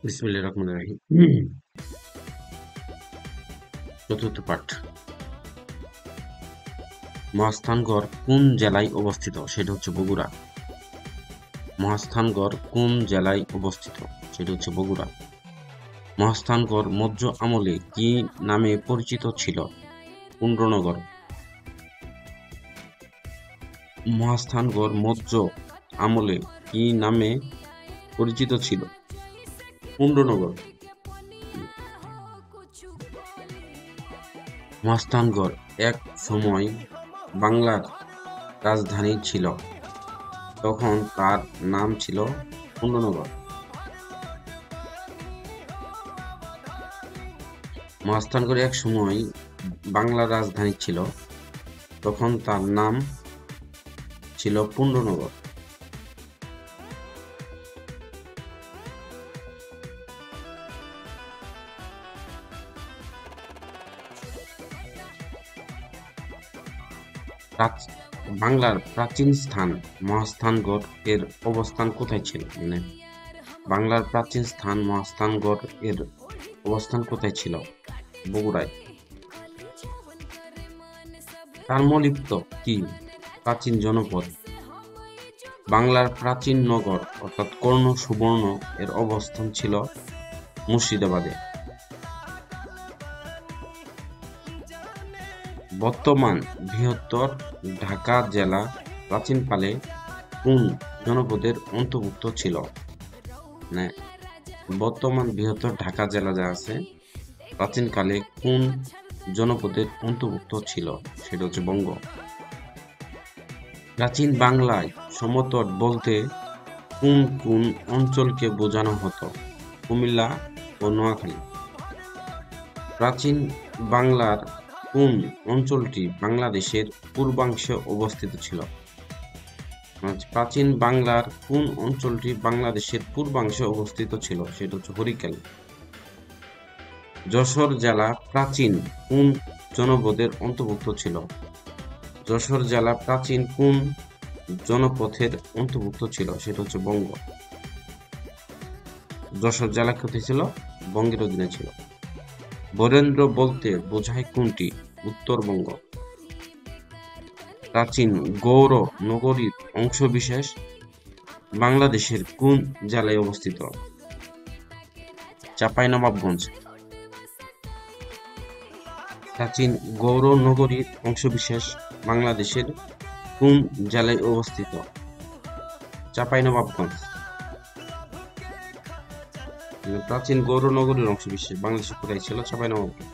বিসমিল্লাহির রহমানির রহিম। চতুর্থ পাঠ। মহাস্থানগড় কোন জেলায় অবস্থিত? সেটা হচ্ছে বগুড়া। মহাস্থানগড় কোন জেলায় অবস্থিত? সেটা হচ্ছে বগুড়া। মহাস্থানগড় মৌর্য আমলে কি নামে পরিচিত ছিল? পুন্ড্রনগর। মহাস্থানগড় মৌর্য আমলে কি নামে পরিচিত ছিল? পুন্ড্রনগর। মহাস্থানগড় এক সময় বাংলার রাজধানী ছিল, তখন তার নাম ছিল পুন্ড্রনগর। মহাস্থানগড় এক সময় বাংলার রাজধানী ছিল, তখন তার নাম ছিল পুন্ড্রনগর। বাংলার প্রাচীন স্থান মহাস্থানগড় এর অবস্থান কোথায় ছিল? মানে বাংলার প্রাচীন স্থান মহাস্থানগড় এর অবস্থান কোথায় ছিল? বগুড়ায়। তাম্রলিপ্ত কি প্রাচীন জনপদ? বাংলার প্রাচীন নগর অর্থাৎ কর্ণ সুবর্ণ এর অবস্থান ছিল মুর্শিদাবাদে। বর্তমান বৃহত্তর ঢাকা জেলা প্রাচীনকালে কোন জনপদের অন্তর্ভুক্ত ছিল? মানে বর্তমান বৃহত্তর ঢাকা জেলা যা আছে প্রাচীনকালে কোন জনপদের অন্তর্ভুক্ত ছিল? সেটা হচ্ছে বঙ্গ। প্রাচীন বাংলায় সমতট বলতে কোন কোন অঞ্চলকে বোঝানো হতো? কুমিল্লা ও নোয়াখালী। প্রাচীন বাংলার কোন অঞ্চলটি বাংলাদেশের পূর্বাংশে অবস্থিত ছিল? প্রাচীন বাংলার কোন অঞ্চলটি বাংলাদেশের পূর্বাংশে অবস্থিত ছিল? সেটা হচ্ছে হরিকেল। যশোর জেলা প্রাচীন কোন জনপদের অন্তর্ভুক্ত ছিল? যশোর জেলা প্রাচীন কোন জনপথের অন্তর্ভুক্ত ছিল? সেটা হচ্ছে বঙ্গ। যশোর জেলা কোথায় ছিল? বঙ্গের অধীনে ছিল। বরেন্দ্র বলতে বোঝায় কোনটি? উত্তরবঙ্গ। প্রাচীন গৌড় নগরীর অংশবিশেষ বাংলাদেশের কোন জেলায় অবস্থিত? চাঁপাইনবাবগঞ্জ। প্রাচীন গৌড় নগরীর অংশবিশেষ বাংলাদেশের কোন জেলায় অবস্থিত? চাঁপাইনবাবগঞ্জ। প্রাচীন গৌড় নগরীর অংশবিশেষ বাংলাদেশের কোথায় ছিল? চাঁপাইনবাবগঞ্জ।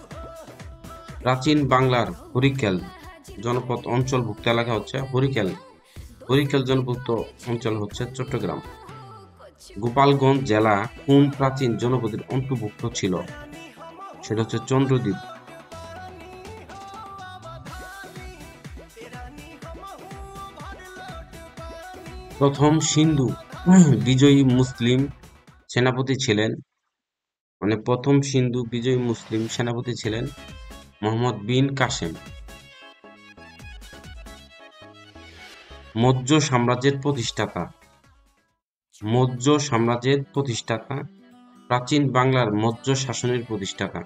প্রাচীন বাংলার হরিকেল জনপদ অঞ্চলভুক্ত এলাকা হচ্ছে হরিকেল। হরিকেল জনপদ অঞ্চল হচ্ছে চট্টগ্রাম। গোপালগঞ্জ জেলা কোন প্রাচীন জনপদের অন্তর্ভুক্ত ছিল? সেটা হচ্ছে চন্দ্রদ্বীপ। প্রথম সিন্ধু বিজয়ী মুসলিম সেনাপতি ছিলেন, মানে প্রথম সিন্ধু বিজয়ী মুসলিম সেনাপতি ছিলেন মোহাম্মদ বিন কাসেম। মৌর্য সাম্রাজ্যের প্রতিষ্ঠাতা। মৌর্য সাম্রাজ্যের প্রতিষ্ঠাতা। প্রাচীন বাংলার মৌর্য শাসনের প্রতিষ্ঠাতা।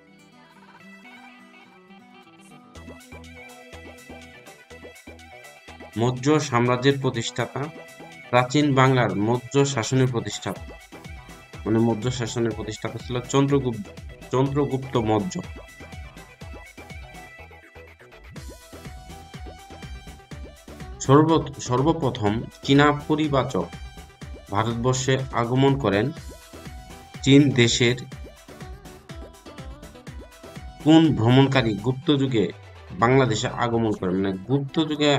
মৌর্য সাম্রাজ্যের প্রতিষ্ঠাতা। প্রাচীন বাংলার মৌর্য শাসনের প্রতিষ্ঠাতা। মানে মৌর্য শাসনের প্রতিষ্ঠাতা ছিল চন্দ্রগুপ্ত মৌর্য। সর্বপ্রথম চীনা পরিব্রাজক ভারতবর্ষে আগমন করেন চীন দেশের কোন ভ্রমণকারী গুপ্ত যুগে বাংলাদেশে আগমন করেন? মানে গুপ্ত যুগে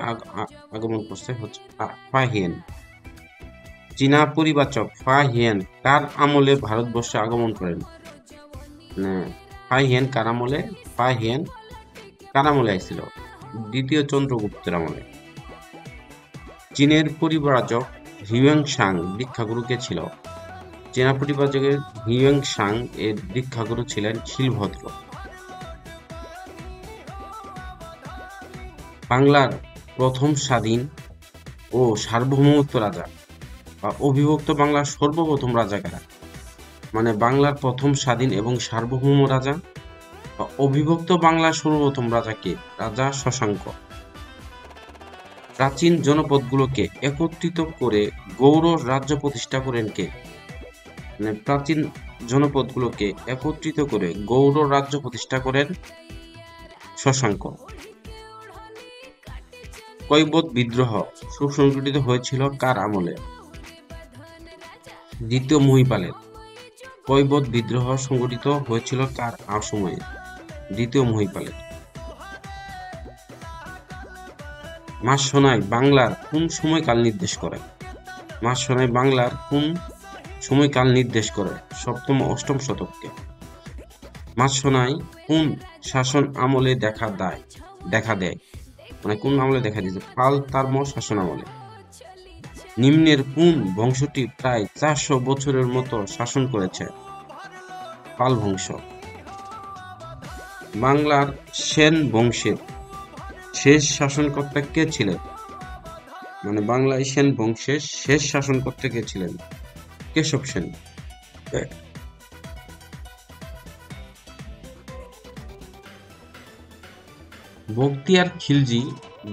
আগমন করছে হচ্ছে ফা হিয়েন। চীনা পরিব্রাজক ফা হিয়েন কার আমলে ভারতবর্ষে আগমন করেন? মানে ফা হিয়েন কার আমলে? ফা হিয়েন কার আমলে আইছিল? দ্বিতীয় চন্দ্রগুপ্তের আমলে। চীনের পরিব্রাজক হিউয়েন-সাং দীক্ষাগুরু কে ছিল? চীনা পরিব্রাজকের হিউয়েন-সাং এর দীক্ষাগুরু ছিলেন শিলভদ্র। বাংলার প্রথম স্বাধীন ও সার্বভৌমত্ব রাজা বা অবিভক্ত বাংলার সর্বপ্রথম রাজা কারা? মানে বাংলার প্রথম স্বাধীন এবং সার্বভৌম রাজা। অবিভক্ত বাংলার সর্বপ্রথম রাজা কে? রাজা শশাঙ্ক। প্রাচীন জনপদগুলোকে একত্রিত করে গৌড় রাজ্য প্রতিষ্ঠা করেন কে? মানে প্রাচীন জনপদগুলোকে একত্রিত করে গৌড় রাজ্য প্রতিষ্ঠা করেন শশাঙ্ক। কৈবত বিদ্রোহ সুসংগঠিত হয়েছিল কার আমলে? দ্বিতীয় মহিপালের। কৈবত বিদ্রোহ সংগঠিত হয়েছিল কার সময়ে? দ্বিতীয় মহিপালের। মাসসোনাই বাংলার কোন সময়কাল নির্দেশ করে? মাসসোনাই বাংলার কোন সময়কাল নির্দেশ করে? সপ্তম ও অষ্টম শতককে। মাসসোনাই কোন শাসন আমলে দেখা দেয়? মানে কোন আমলে দেখা দিয়েছে? পাল তারমর শাসন আমলে। নিম্নের কোন বংশটি প্রায় 400 বছরের মতো শাসন করেছে? পাল বংশ। বাংলার সেন বংশের শেষ শাসনকর্তা কে ছিলেন? মানে বাংলায় সেন বংশের শেষ শাসনকর্তা কে ছিলেন? কেশব সেন। বখতিয়ার খিলজি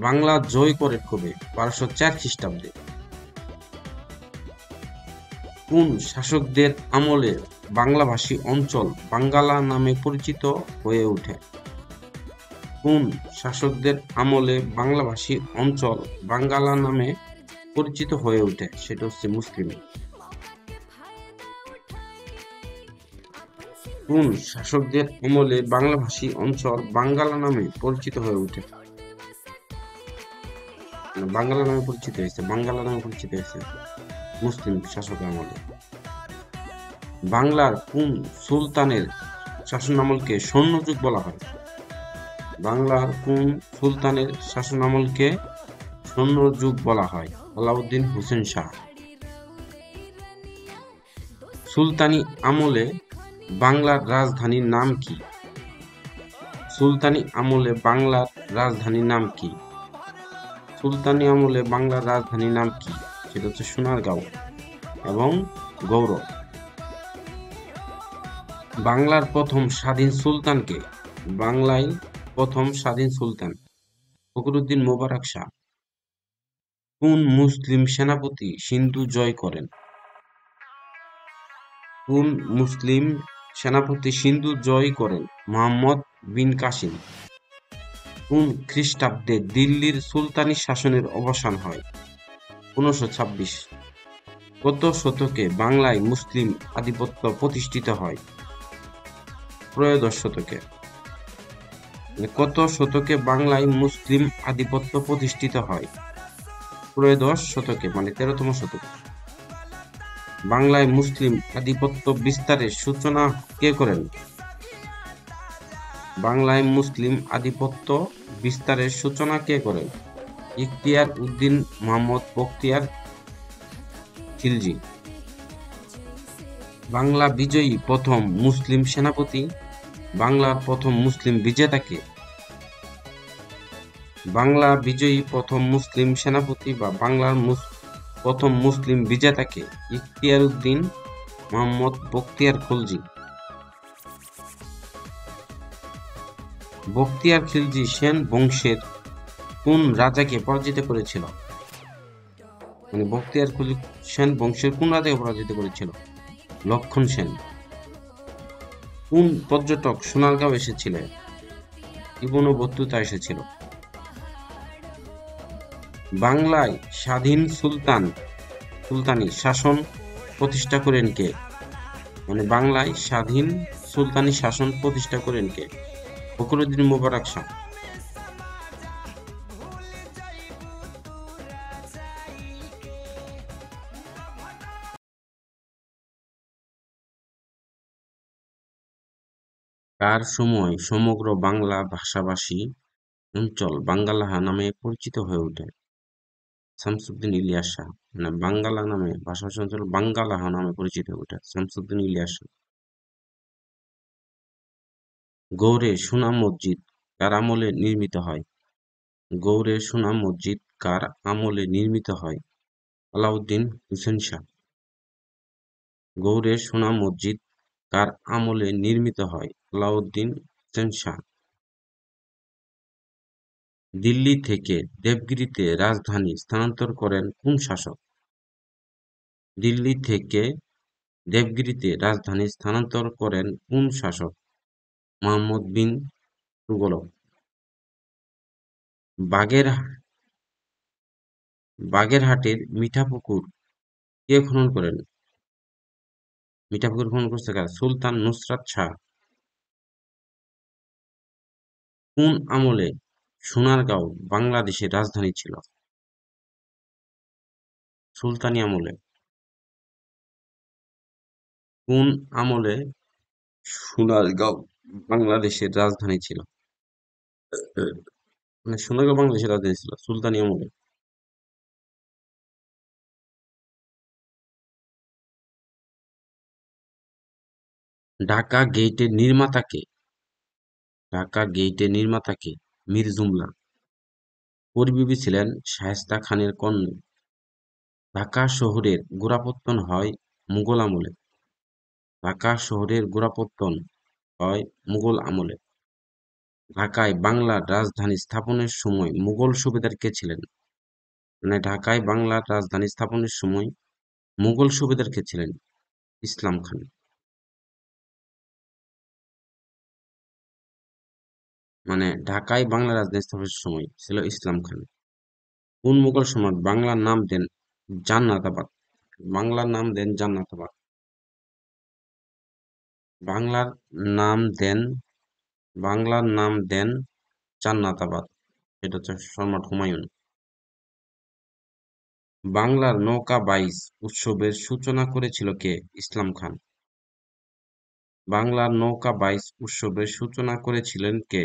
বাংলা জয় করেন কবে? 1204 খ্রিস্টাব্দে। কোন শাসকদের আমলে বাংলাভাষী অঞ্চল বাঙ্গালা নামে পরিচিত হয়ে ওঠে? কোন শাসকদের আমলে বাংলাভাষী অঞ্চল বাঙ্গালা নামে পরিচিত হয়ে ওঠে? সেটা হচ্ছে মুসলিম। কোন শাসকদের আমলে বাংলাভাষী অঞ্চল বাঙ্গালা নামে পরিচিত হয়ে ওঠে? বাঙ্গালা নামে পরিচিত হয়েছে, বাঙ্গালা নামে পরিচিত হয়েছে মুসলিম শাসকের আমলে। বাংলার কোন সুলতানের শাসনামলকে স্বর্ণযুগ বলা হয়? বাংলার কোন সুলতানের শাসনামলকে স্বর্ণযুগ বলা হয়? আলাউদ্দিন হোসেন শাহ। সুলতানি আমলে বাংলার রাজধানীর নাম কি? সুলতানি আমলে বাংলার রাজধানীর নাম কি? সুলতানি আমলে বাংলার রাজধানীর নাম কি? সেটা হচ্ছে সোনারগাঁও এবং গৌড়। বাংলার প্রথম স্বাধীন সুলতান কে? বাংলায় প্রথম স্বাধীন সুলতান ফখরুদ্দীন মোবারক শাহ। কোন মুসলিম সেনাপতি সিন্ধু জয় করেন? কোন মুসলিম সেনাপতি সিন্ধু জয় করেন? মুহাম্মদ বিন কাসিম। কোন খ্রিস্টাব্দে দিল্লির সুলতানি শাসনের অবসান হয়? 1526। কত শতকে বাংলায় মুসলিম আধিপত্য প্রতিষ্ঠিত হয়? ত্রয়োদশ শতকে। কত শতকে বাংলায় মুসলিম আধিপত্য প্রতিষ্ঠিত হয়? ত্রয়োদশ শতকে, মানে 13তম শতকে। বাংলায় মুসলিম আধিপত্য বিস্তারের সূচনা কে করেন? বাংলায় মুসলিম আধিপত্য বিস্তারের সূচনা কে করেন? ইখতিয়ার উদ্দিন মোহাম্মদ বখতিয়ার খিলজি। বাংলা বিজয়ী প্রথম মুসলিম সেনাপতি, বাংলার প্রথম মুসলিম বিজেতা কে? বাংলা বিজয়ী প্রথম মুসলিম সেনাপতি বা বাংলার প্রথম মুসলিম বিজেতা কে? ইখতিয়ার উদ্দিন মোহাম্মদ বখতিয়ার খিলজি। বখতিয়ার খিলজি সেন বংশের কোন রাজাকে পরাজিত করেছিল? মানে বখতিয়ার খিলজি সেন বংশের কোন রাজাকে পরাজিত করেছিল? লক্ষণ সেন। কোন পর্যটক সোনারগাঁও এসেছিলেন? ইবন বতুতা এসেছিল। বাংলায় স্বাধীন সুলতানি শাসন প্রতিষ্ঠা করেন কে? মানে বাংলায় স্বাধীন সুলতানি শাসন প্রতিষ্ঠা করেন কে? ফখরুদ্দীন মোবারক শাহ। কার সময় সমগ্র বাংলা ভাষাভাষী অঞ্চল বাঙ্গালা নামে পরিচিত হয়ে ওঠে? শামসুদ্দিন ইলিয়াস শাহ। মানে বাঙ্গালা নামে ভাষাভাষী অঞ্চল বাঙ্গালা নামে পরিচিত হয়ে ওঠে শামসুদ্দিন ইলিয়াস শাহ। গৌড়ে সোনা মসজিদ কার আমলে নির্মিত হয়? গৌড়ে সোনা মসজিদ কার আমলে নির্মিত হয়? আলাউদ্দিন হোসেন শাহ। গৌড়ে সোনা মসজিদ কার আমলে নির্মিত হয়? আলাউদ্দিন হোসেন শাহ। দিল্লি থেকে দেবগিরিতে রাজধানী স্থানান্তর করেন কোন শাসক? দিল্লি থেকে দেবগিরিতে রাজধানী স্থানান্তর করেন কোন শাসক? মুহাম্মদ বিন তুগলক। বাগের বাগেরহাটের মিঠাপুকুর কে খনন করেন? মিঠাপুকুর খনন করছে কারা? সুলতান নুসরাত শাহ। কোন আমলে সোনারগাঁও বাংলাদেশের রাজধানী ছিল? সুলতানি আমলে। কোন আমলে সোনারগাঁও বাংলাদেশের রাজধানী ছিল? মানে সোনারগাঁও বাংলাদেশের রাজধানী ছিল সুলতানি আমলে। ঢাকা গেইটের নির্মাতা কে? ঢাকা গেইটের নির্মাতা কে? মীর জুমলা। পরিবীবী ছিলেন শায়েস্তা খানের কন্যা। ঢাকা শহরের গোড়াপত্তন হয় মুঘল আমলে। ঢাকা শহরের গোড়াপত্তন হয় মুঘল আমলে। ঢাকায় বাংলার রাজধানী স্থাপনের সময় মুঘল সুবেদার কে ছিলেন? মানে ঢাকায় বাংলার রাজধানী স্থাপনের সময় মুঘল সুবেদার কে ছিলেন? ইসলাম খান। মানে ঢাকায় বাংলার রাজধানী স্থাপনের সময় ছিল ইসলাম খান। কোন মুঘল সম্রাট বাংলার নাম দেন জান্নাতাবাদ? বাংলার নাম দেন জান্নাতাবাদ। বাংলার নাম দেন বাংলার নাম দেন জান্নাতাবাদ। এটা হচ্ছে সম্রাট হুমায়ুন। বাংলার নৌকা বাইচ উৎসবের সূচনা করেছিল কে? ইসলাম খান। বাংলার নৌকা বাইচ উৎসবের সূচনা করেছিলেন কে?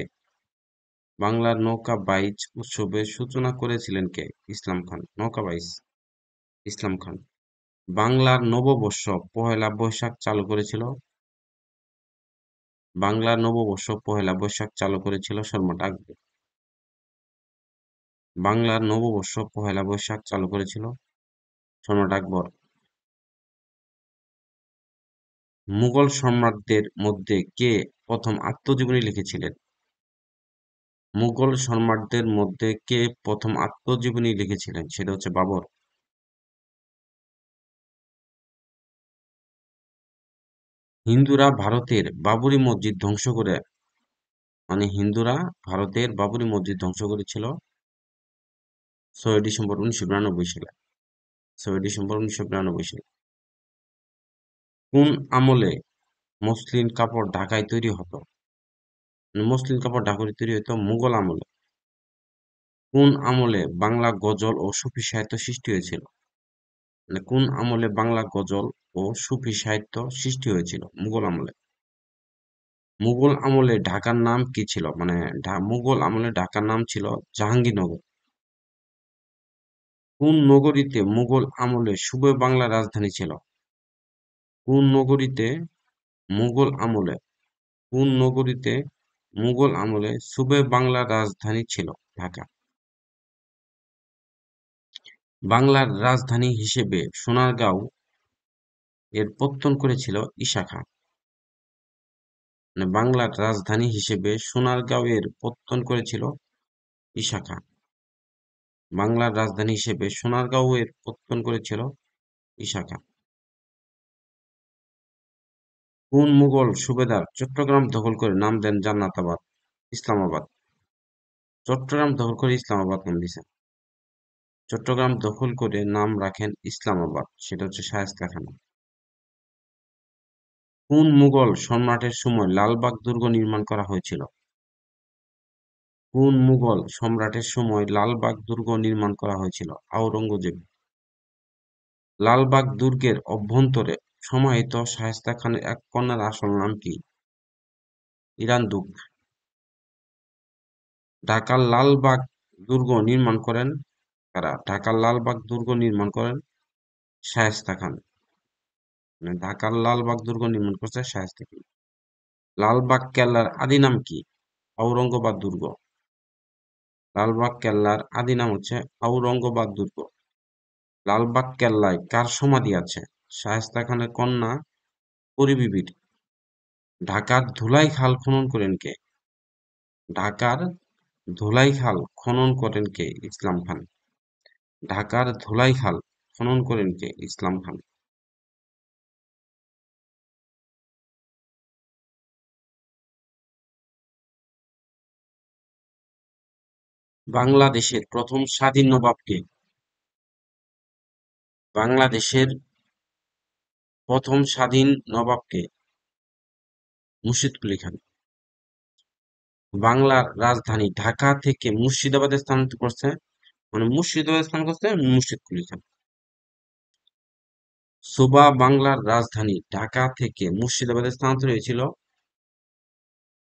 বাংলার নৌকা বাইচ উৎসবের সূচনা করেছিলেন কে? ইসলাম খান। নৌকা বাইচ ইসলাম খান। বাংলার নববর্ষ পহেলা বৈশাখ চালু করেছিল? বাংলার নববর্ষ পহেলা বৈশাখ চালু করেছিল সম্রাট আকবর। বাংলার নববর্ষ পহেলা বৈশাখ চালু করেছিল সম্রাট আকবর। মুঘল সম্রাটদের মধ্যে কে প্রথম আত্মজীবনী লিখেছিলেন? মুঘল সম্রাটদের মধ্যে কে প্রথম আত্মজীবনী লিখেছিলেন? সেটা হচ্ছে বাবর। হিন্দুরা ভারতের বাবরি মসজিদ ধ্বংস করে হিন্দুরা ভারতের বাবরি মসজিদ ধ্বংস করেছিল 6 ডিসেম্বর 1992 সালে। 6 ডিসেম্বর 1992 সালে। কোন আমলে মসলিন কাপড় ঢাকায় তৈরি হতো? মসলিন কাপড় ঢাকায় তৈরি হতো মুঘল আমলে। কোন আমলে বাংলা গজল ও সুফি সাহিত্য সৃষ্টি হয়েছিল? কোন আমলে বাংলা গজল ও সুফি সাহিত্য সৃষ্টি হয়েছিল? মুঘল আমলে। মুঘল আমলে ঢাকার নাম কি ছিল? মুঘল আমলে ঢাকার নাম ছিল জাহাঙ্গীরনগর। কোন নগরীতে মুঘল আমলে সুবে বাংলা রাজধানী ছিল? কোন নগরীতে মুঘল আমলে কোন নগরীতে মুঘল আমলে সুবে বাংলা রাজধানী ছিল? ঢাকা। বাংলার রাজধানী হিসেবে সোনারগাঁও এর প্রত্যয়ন করেছিল ঈশা খাঁ। বাংলার রাজধানী হিসেবে সোনারগাঁও এর প্রত্যয়ন করেছিল ঈশা খাঁ। বাংলার রাজধানী হিসেবে সোনারগাঁও এর প্রত্যয়ন করেছিল ঈশা খাঁ। কোন মুঘল সুবেদার চট্টগ্রাম দখল করে নাম দেন জান্নাতাবাদ? ইসলামাবাদ। চট্টগ্রাম দখল করে ইসলামাবাদ নাম দিয়েছেন। চট্টগ্রাম দখল করে নাম রাখেন ইসলামাবাদ। সেটা হচ্ছে শায়েস্তা খান। কোন মুঘল সম্রাটের সময় লালবাগ দুর্গ নির্মাণ করা হয়েছিল? কোন মুঘল সম্রাটের সময় লালবাগ দুর্গ নির্মাণ করা হয়েছিল? আওরঙ্গজেব। লালবাগ দুর্গের অভ্যন্তরে সমাহিত শায়েস্তা খানের এক কন্যার আসল নাম কি? ইরান দুগ। ঢাকার লালবাগ দুর্গ নির্মাণ করেন কারা? ঢাকার লালবাগ দুর্গ নির্মাণ করেন শায়েস্তা খান। ঢাকার লালবাগ দুর্গ নির্মাণ করছে শায়েস্তা খান। লালবাগ কেল্লার আদি নাম কি? আওরঙ্গাবাদ দুর্গ। লালবাগ কেল্লার আদি নাম হচ্ছে আওরঙ্গাবাদ দুর্গ। লালবাগ কেল্লায় কার সমাধি আছে? শায়েস্তা খানের কন্যা পরিবীবীর। ঢাকার ধুলাই খাল খনন করেন কে? ঢাকার ধুলাই খাল খনন করেন কে? ইসলাম খান। ঢাকার ধুলাই খাল খনন করেন কে? ইসলাম খান। বাংলাদেশের প্রথম স্বাধীন নবাব কে? বাংলাদেশের প্রথম স্বাধীন নবাব কে? মুর্শিদ কুলি খান। বাংলার রাজধানী ঢাকা থেকে মুর্শিদাবাদে স্থানান্তর করছে, মানে মুর্শিদাবাদে স্থান করছে মুর্শিদ কুলি খান। সুবা বাংলার রাজধানী ঢাকা থেকে মুর্শিদাবাদে স্থানান্তর হয়েছিল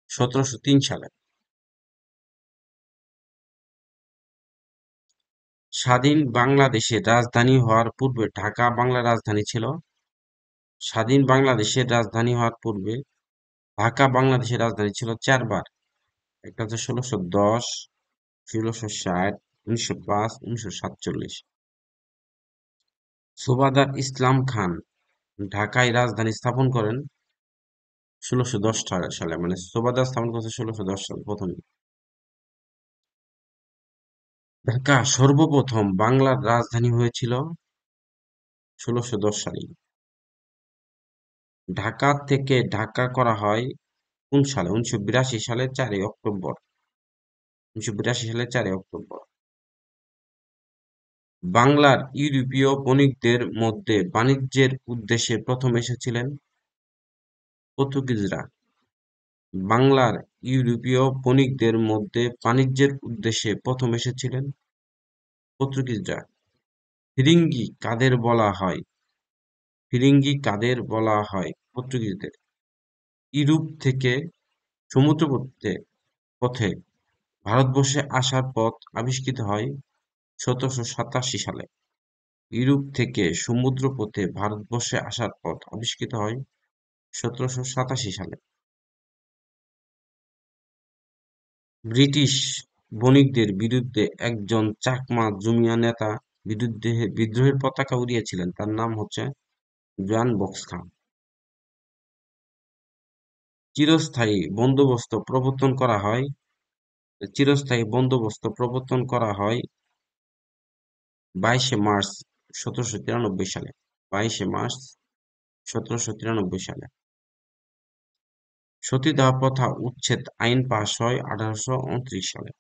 1703 সালে। স্বাধীন বাংলাদেশের রাজধানী হওয়ার পূর্বে ঢাকা বাংলার রাজধানী ছিল। স্বাধীন বাংলাদেশের রাজধানী হওয়ার পূর্বে ঢাকা বাংলাদেশের রাজধানী ছিল চারবার। একটা হচ্ছে 1610, 1660, 1905, 1947। সুবাদার ইসলাম খান ঢাকায় রাজধানী স্থাপন করেন 1610 সালে, মানে সুবাদার স্থাপন করেছে 1610 সালে প্রথমে। ঢাকা সর্বপ্রথম বাংলার রাজধানী হয়েছিল 1610 সালে। ঢাকা থেকে ঢাকা করা হয় কোন সালে? 1982 সালে 4 অক্টোবর। 1982 সালে 4 অক্টোবর। বাংলার ইউরোপীয় বণিকদের মধ্যে বাণিজ্যের উদ্দেশ্যে প্রথম এসেছিলেন পর্তুগিজরা। বাংলার ইউরোপীয় বণিকদের মধ্যে বাণিজ্যের উদ্দেশ্যে প্রথম এসেছিলেন পর্তুগিজরা। ফিরিঙ্গি কাদের বলা হয়? ফিরিঙ্গি কাদের বলা হয়? পর্তুগিজদের। ইউরোপ থেকে সমুদ্রপথে পথে ভারতবর্ষে আসার পথ আবিষ্কৃত হয় 1787 সালে। ইউরোপ থেকে সমুদ্রপথে ভারতবর্ষে আসার পথ আবিষ্কৃত হয় 1787 সালে। ব্রিটিশ বণিকদের বিরুদ্ধে একজন চাকমা জমিয়া নেতা বিদ্রোহের পতাকা উড়িয়েছিলেন, তার নাম হচ্ছে জন বক্স খান। চিরস্থায়ী বন্দোবস্ত প্রবর্তন করা হয় চিরস্থায়ী বন্দোবস্ত প্রবর্তন করা হয় 22শে মার্চ 1793 সালে। 22শে মার্চ 1793 সালে। সতীদাহ প্রথা উচ্ছেদ আইন পাস হয় 1829 সালে।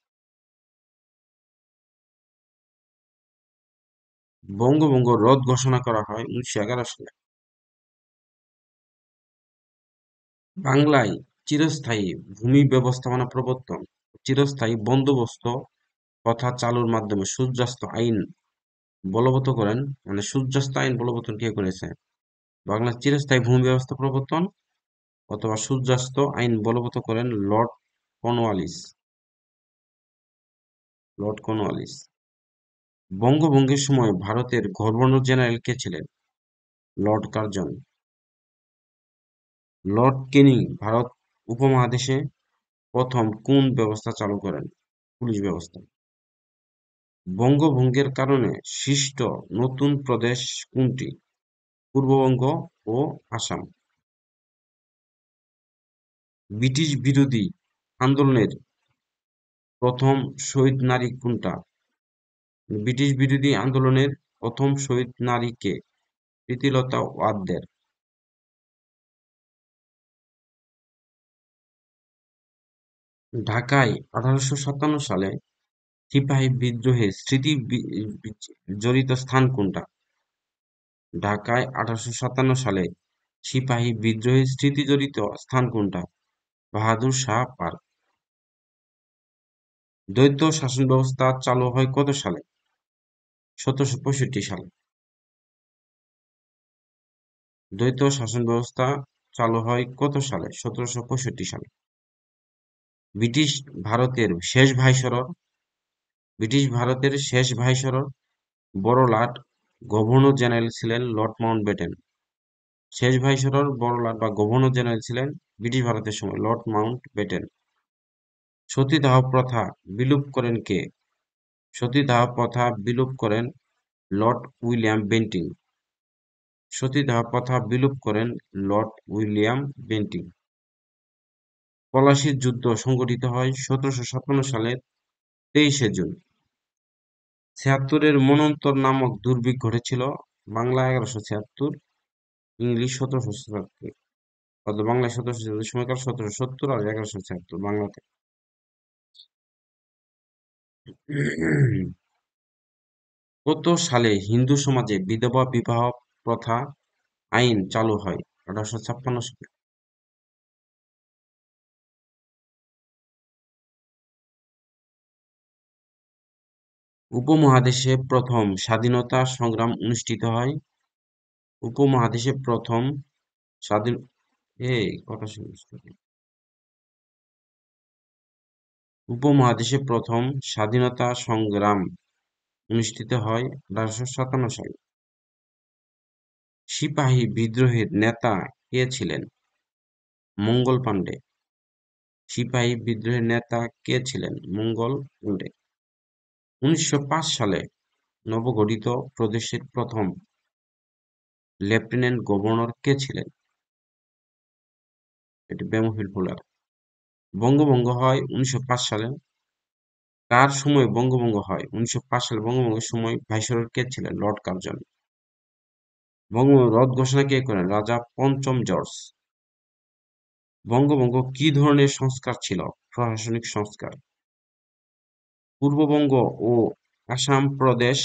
বঙ্গভঙ্গ রদ ঘোষণা করা হয় 1911 সালে। বাংলায় চিরস্থায়ী ভূমি ব্যবস্থাপনা প্রবর্তন, চিরস্থায়ী বন্দোবস্ত প্রথা চালুর মাধ্যমে সূর্যাস্ত আইন বলবৎ করেন, মানে সূর্যাস্ত আইন বলবৎ কে করেছে? বাংলার চিরস্থায়ী ভূমি ব্যবস্থা প্রবর্তন অথবা সূর্যাস্ত আইন বলবৎ করেন কর্নওয়ালিস। Lord Cornwallis. বঙ্গভঙ্গের সময় ভারতের গভর্নর জেনারেল কে ছিলেন? Lord Curzon. Lord Canning Bharat উপমহাদেশে প্রথম কোন ব্যবস্থা চালু করেন? পুলিশ ব্যবস্থা। বঙ্গভঙ্গের কারণে সৃষ্ট নতুন প্রদেশ কোনটি? পূর্ববঙ্গ ও আসাম। ব্রিটিশ বিরোধী আন্দোলনের প্রথম শহীদ নারী কোনটা? ব্রিটিশ বিরোধী আন্দোলনের প্রথম শহীদ নারী কে? প্রীতিলতা ওয়াদ্দেদার। ঢাকায় 1857 সালে সিপাহী বিদ্রোহে স্মৃতি জড়িত স্থান কোনটা? ঢাকায় 1857 সালে সিপাহী বিদ্রোহে স্মৃতি জড়িত স্থান কোনটা? বাহাদুর শাহ পার্ক। দ্বৈত শাসন ব্যবস্থা চালু হয় কত সালে? 1765 সালে। দ্বৈত শাসন ব্যবস্থা চালু হয় কত সালে? 1765 সালে। ব্রিটিশ ভারতের শেষ ভাইসরয় ব্রিটিশ ভারতের শেষ ভাইসরয় বড়লাট গভর্নর জেনারেল ছিলেন লর্ড মাউন্টব্যাটেন। শেষ ভাইসরয় বড়লাট বা গভর্নর জেনারেল ছিলেন ব্রিটিশ ভারতের সময় লর্ড মাউন্টব্যাটেন। সতীদাহ প্রথা বিলোপ করেন কে? সতীদাহ প্রথা বিলোপ করেন লর্ড উইলিয়াম বেন্টিং। সতীদাহ প্রথা বিলোপ করেন লর্ড উইলিয়াম বেন্টিং। পলাশীর যুদ্ধ সংঘটিত হয় 1757 সালের 23শে জুন। ছিয়াত্তরের মন্বন্তর নামক দুর্ভিক্ষ ঘটেছিল বাংলা 1176, ইংলিশ 1777। অর্থাৎ বাংলায় 1777 সময়কাল 1770 আর 1176 বাংলাতে। কত সালে হিন্দু সমাজে বিধবা বিবাহ প্রথা আইন চালু হয়? 1856 সালে। উপমহাদেশে প্রথম স্বাধীনতা সংগ্রাম অনুষ্ঠিত হয়? উপমহাদেশে প্রথম স্বাধীন এই কথা শুনছি। উপমহাদেশে প্রথম স্বাধীনতা সংগ্রাম অনুষ্ঠিত হয় 1857 সালে। সিপাহী বিদ্রোহের নেতা কে ছিলেন? মঙ্গল পাণ্ডে। সিপাহী বিদ্রোহের নেতা কে ছিলেন? মঙ্গল পাণ্ডে। 1905 সালে নবগঠিত প্রদেশের প্রথম লেফটেন্যান্ট গভর্নর কে ছিলেন? এটি ব্যামোফিল ফুলার। বঙ্গভঙ্গ হয় 1905 সালে। কার সময় বঙ্গভঙ্গ হয়? 1905 সালে বঙ্গভঙ্গের সময় ভাইসরয় কে ছিলেন? Lord Curzon. বঙ্গভঙ্গ রদ ঘোষণা কে করেন? রাজা পঞ্চম জর্জ। বঙ্গভঙ্গ কি ধরনের সংস্কার ছিল? প্রশাসনিক সংস্কার। পূর্ববঙ্গ ও আসাম প্রদেশ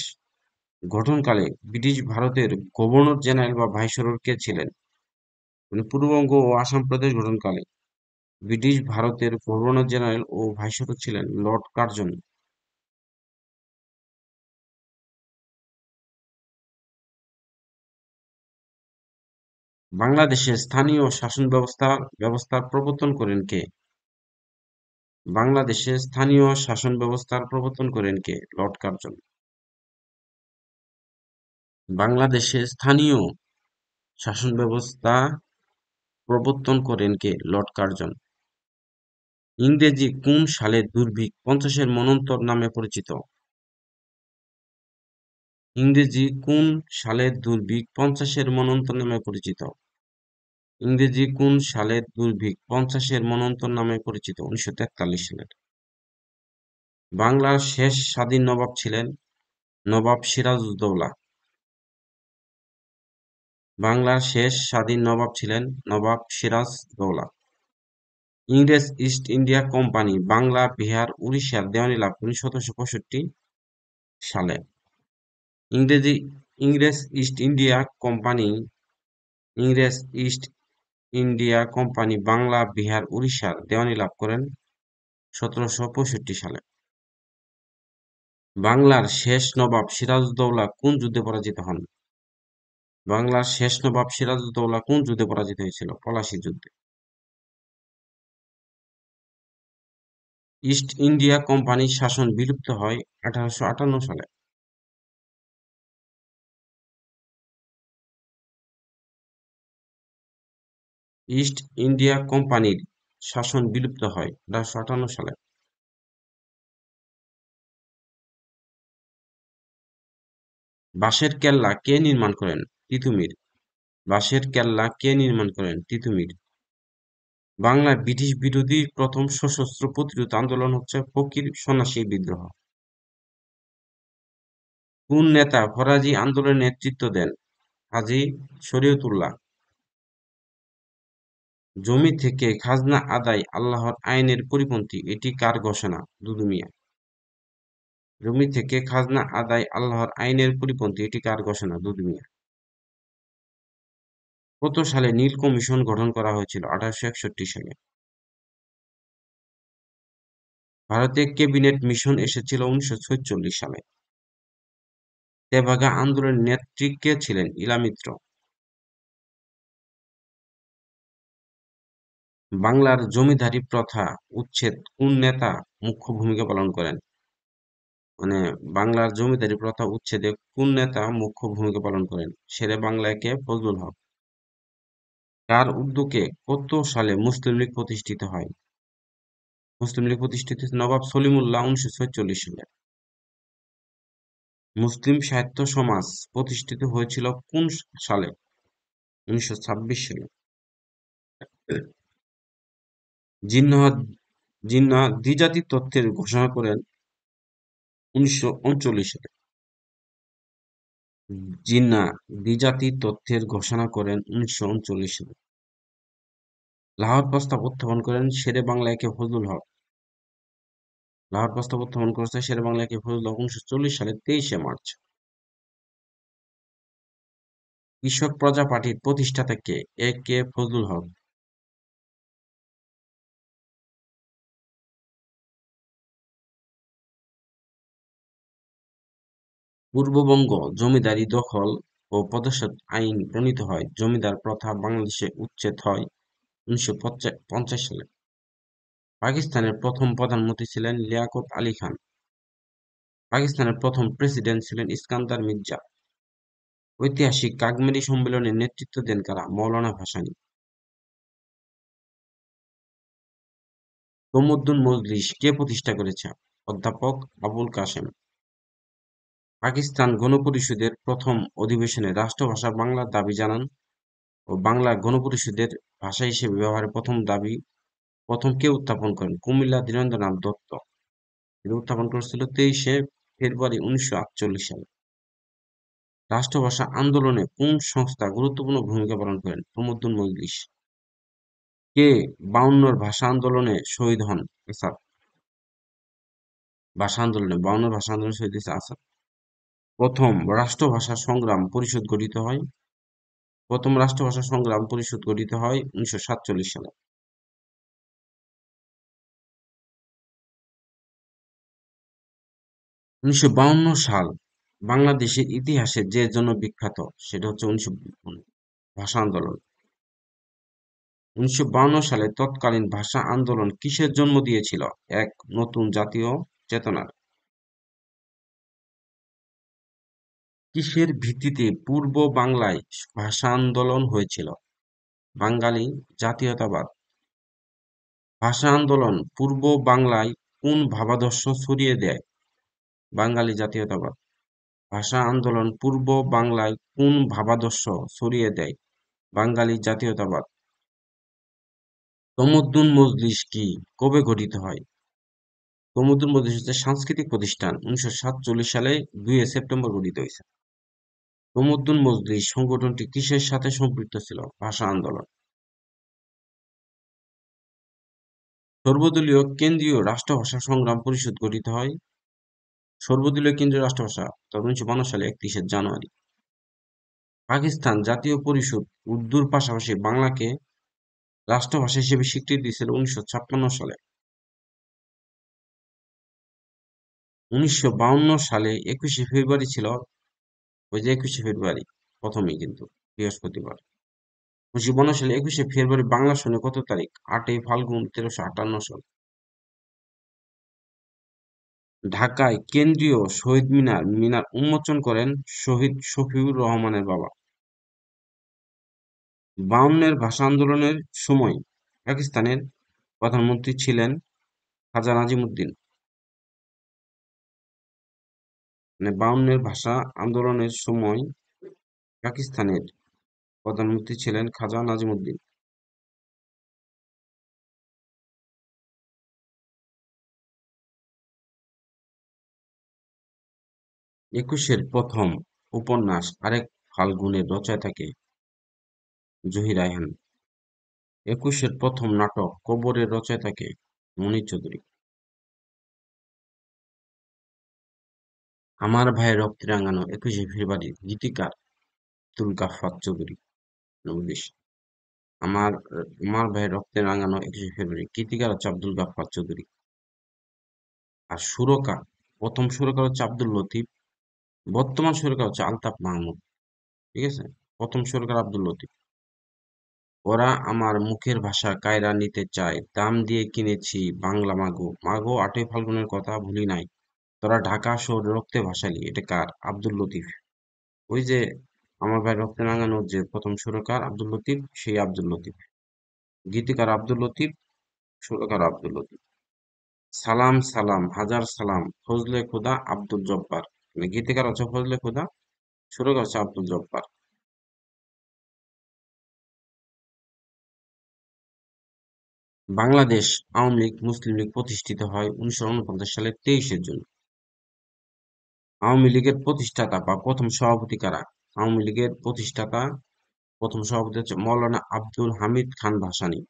গঠনকালে ব্রিটিশ ভারতের গভর্নর জেনারেল বা ভাইসরয় কে ছিলেন? পূর্ববঙ্গ ও আসাম প্রদেশ গঠনকালে ব্রিটিশ ভারতের গভর্নর জেনারেল ও ভাইসরয় ছিলেন লর্ড কার্জন। বাংলাদেশের স্থানীয় শাসন ব্যবস্থার প্রবর্তন করেন কে? বাংলাদেশের স্থানীয় শাসন ব্যবস্থার প্রবর্তন করেন কে? Lord Curzon. বাংলাদেশের স্থানীয় শাসন ব্যবস্থা প্রবর্তন করেন কে? Lord Curzon. ইংরেজি কোন সালে দুর্ভিক্ষ 50-এর মন্বন্তর নামে পরিচিত? ইংরেজি কোন সালে দুর্ভিক্ষ 50-এর মন্বন্তর নামে পরিচিত? ইংরেজি কোন সালে দুর্ভিক্ষ 50-এর মন্বন্তর নামে পরিচিত? 1943 সালের। বাংলার শেষ স্বাধীন নবাব ছিলেন নবাব সিরাজউদ্দৌলা। বাংলার শেষ স্বাধীন নবাব ছিলেন নবাব সিরাজউদ্দৌলা। ইংরেজ east India company Bangla, Bihar, উড়িষ্যার দেওয়ানি লাভ করেন 1765 সালে। ইংরেজ ইস্ট ইন্ডিয়া কোম্পানি ইংরেজ east India company Bangla, Bihar, উড়িষ্যার দেওয়ানি লাভ করেন 1765 সালে। বাংলার শেষ নবাব সিরাজউদ্দৌলা কোন যুদ্ধে পরাজিত হন? বাংলার শেষ নবাব সিরাজউদ্দৌলা কোন যুদ্ধে পরাজিত হয়েছিল? পলাশী যুদ্ধে। ইস্ট ইন্ডিয়া কোম্পানির শাসন বিলুপ্ত হয় 1858 সালে। ইস্ট ইন্ডিয়া কোম্পানির শাসন বিলুপ্ত হয় 1858 সালে। বাঁশের কেল্লা কে নির্মাণ করেন? তিতুমির। বাঁশের কেল্লা কে নির্মাণ করেন? তিতুমির। বাংলায় ব্রিটিশ বিরোধী প্রথম সশস্ত্র প্রতিরোধ আন্দোলন হচ্ছে ফকির সন্ন্যাসী বিদ্রোহ। কোন নেতা ফরাজি আন্দোলনের নেতৃত্ব দেন? হাজী শরীয়তুল্লাহ। জমি থেকে খাজনা আদায় আল্লাহর আইনের পরিপন্থী, এটি কার ঘোষণা? দুদু মিয়া। জমি থেকে খাজনা আদায় আল্লাহর আইনের পরিপন্থী, এটি কার ঘোষণা? দুদু মিয়া। কত সালে নীল কমিশন গঠন করা হয়েছিল? 1861 সালে। ভারতে ক্যাবিনেট মিশন এসেছিল 1946 সালে। তেভাগা আন্দোলনের নেত্রী কে ছিলেন? ইলা মিত্র। বাংলার জমিদারি প্রথা উচ্ছেদ কোন নেতা মুখ্য ভূমিকা পালন করেন? মানে বাংলার জমিদারি প্রথা উচ্ছেদে কোন নেতা মুখ্য ভূমিকা পালন করেন? শেরে বাংলা কে ফজলুল হক। কার উদ্যোগে কত সালে মুসলিম লীগ প্রতিষ্ঠিত হয়? মুসলিম লীগ প্রতিষ্ঠিত হয়েছে নবাব সলিমুল্লাহ 1946 সালে। মুসলিম সাহিত্য সমাজ প্রতিষ্ঠিত হয়েছিল কোন সালে? 1926 সালে। জিন্নাহ জিন্নাহ দ্বিজাতি তত্ত্বের ঘোষণা করেন 1939 সালে। জিন্নাহ দ্বিজাতি তত্ত্বের ঘোষণা করেন 1939 সালে। লাহোর প্রস্তাব উত্থাপন করেন শেরে বাংলা একে ফজলুল হক। লাহোর প্রস্তাব উত্থাপন করেছে শেরে বাংলা একে ফজলুল হক 1940 সালের 23শে মার্চ। কৃষক প্রজা পার্টির প্রতিষ্ঠাতা কে? এ কে ফজলুল হক। পূর্ববঙ্গ জমিদারি দখল ও পদচ্যেদ আইন প্রণীত হয়। জমিদার প্রথা বাংলাদেশে উচ্ছেদ হয় 1950 সালে। পাকিস্তানের প্রথম প্রধানমন্ত্রী ছিলেন লিয়াকত আলী খান। পাকিস্তানের প্রথম প্রেসিডেন্ট ছিলেন ইস্কান্দার মির্জা। ঐতিহাসিক কাশ্মীরি সম্মেলনে নেতৃত্ব দেন কারা? মৌলানা ভাসানী। তমদ্দুন মজলিস কে প্রতিষ্ঠা করেছে? অধ্যাপক আবুল কাসেম। পাকিস্তান গণপরিষদের প্রথম অধিবেশনে রাষ্ট্রভাষা বাংলার দাবি জানান ও বাংলা গণপরিষদের ভাষা হিসেবে ব্যবহারের প্রথম কে উত্থাপন করেন? কুমিল্লা ধীরেন্দ্রনাথ দত্ত। এটা উত্থাপন করেছিল 23শে ফেব্রুয়ারি 1948 সালে। রাষ্ট্রভাষা আন্দোলনে কোন সংস্থা গুরুত্বপূর্ণ ভূমিকা পালন করেন? তমদ্দুন মজলিস। কে 52 ভাষা আন্দোলনে শহীদ হন? আসাদ। ভাষা আন্দোলনে শহীদ হয়েছে আসাদ। প্রথম রাষ্ট্রভাষা সংগ্রাম পরিষদ গঠিত হয়। প্রথম রাষ্ট্রভাষা সংগ্রাম পরিষদ গঠিত হয় 1947 সালে। 1952 সাল বাংলাদেশের ইতিহাসে যে জন্য বিখ্যাত সেটা হচ্ছে ভাষা আন্দোলন। 1952 সালে তৎকালীন ভাষা আন্দোলন কিসের জন্ম দিয়েছিল? এক, নতুন জাতীয় চেতনার। কিসের ভিত্তিতে পূর্ব বাংলায় ভাষা আন্দোলন হয়েছিল? বাঙালি জাতীয়তাবাদ। ভাষা আন্দোলন পূর্ব বাংলায় কোন ভাবাদর্শ ছড়িয়ে দেয়? বাঙালি জাতীয়তাবাদ। ভাষা আন্দোলন পূর্ব বাংলায় কোন ভাবাদর্শ ছড়িয়ে দেয়? বাঙালি জাতীয়তাবাদ। তমদ্দুন মজলিস কি কবে গঠিত হয়? তমদ্দুন মজলিস হচ্ছে সাংস্কৃতিক প্রতিষ্ঠান 1947 সালে 2 সেপ্টেম্বর গঠিত হয়েছে। তমদ্দুন মজলিস সংগঠনটি কিসের সাথে সম্পৃক্ত ছিল? ভাষা আন্দোলন। সর্বদলীয় কেন্দ্রীয় রাষ্ট্রভাষা সংগ্রাম পরিষদ গঠিত হয়। সর্বদলীয় কেন্দ্রীয় রাষ্ট্রভাষা 1952 সালে 31শে জানুয়ারি। পাকিস্তান জাতীয় পরিষদ উর্দুর পাশাপাশি বাংলাকে রাষ্ট্রভাষা হিসেবে স্বীকৃতি দিয়েছিল 1956 সালে। 1952 সালে 21শে ফেব্রুয়ারি ছিল, ওই যে 21শে ফেব্রুয়ারি প্রথমেই কিন্তু বৃহস্পতিবার। 1952 সালে 21শে ফেব্রুয়ারি বাংলা সনে কত তারিখ? 8ই ফাল্গুন 1358 সাল। ঢাকায় কেন্দ্রীয় শহীদ মিনার উন্মোচন করেন শহীদ শফিউর রহমানের বাবা। 52-এর ভাষা আন্দোলনের সময় পাকিস্তানের প্রধানমন্ত্রী ছিলেন খাজা নাজিমুদ্দিন। মানে 52-এর ভাষা আন্দোলনের সময় পাকিস্তানের প্রধানমন্ত্রী ছিলেন খাজা নাজিমুদ্দিন। একুশের প্রথম উপন্যাস আরেক ফাল্গুনের রচয়িতা কে? জহির রায়হান। একুশের প্রথম নাটক কবরের রচয়িতা কে? মনির চৌধুরী। আমার ভাইয়ের রক্তে রাঙানো 21শে ফেব্রুয়ারি গীতিকার আব্দুল গাফফার চৌধুরী। 19। আমার আমার ভাইয়ের রক্তে রাঙানো 21শে ফেব্রুয়ারি গীতিকার হচ্ছে আব্দুল গাফফার চৌধুরী। আর সুরকার, প্রথম সুরকার হচ্ছে আব্দুল লতিফ। বর্তমান সুরকার হচ্ছে আলতাফ মাহমুদ। ঠিক আছে, প্রথম সুরকার আব্দুল লতিফ। ওরা আমার মুখের ভাষা কায়রা নিতে চায়, দাম দিয়ে কিনেছি বাংলা মাগো। মাগো 8ই ফাল্গুনের কথা ভুলি নাই, তোরা ঢাকা শহরে রক্তে ভাসালি। এটা কার? আব্দুল লতিফ। ওই যে আমার ভাই রক্তে রাঙানোর যে প্রথম সুরকার আব্দুল লতিফ, সেই আব্দুল লতিফ। গীতিকার আব্দুল লতিফ, সুরকার আব্দুল লতিফ। সালাম সালাম হাজার সালাম ফজলে খুদা আব্দুল জব্বার। মানে গীতিকার হচ্ছে ফজলে খুদা, সুরকার হচ্ছে আব্দুল জব্বার। বাংলাদেশ আওয়ামী লীগ মুসলিম লীগ প্রতিষ্ঠিত হয় 1949 সালের 23শে জুন। আওয়ামী লীগের প্রতিষ্ঠাতা বা প্রথম সভাপতি কারা? আওয়ামী লীগের প্রতিষ্ঠাতা প্রথম সভাপতি হচ্ছে মৌলানা আব্দুল হামিদ খান ভাসানী।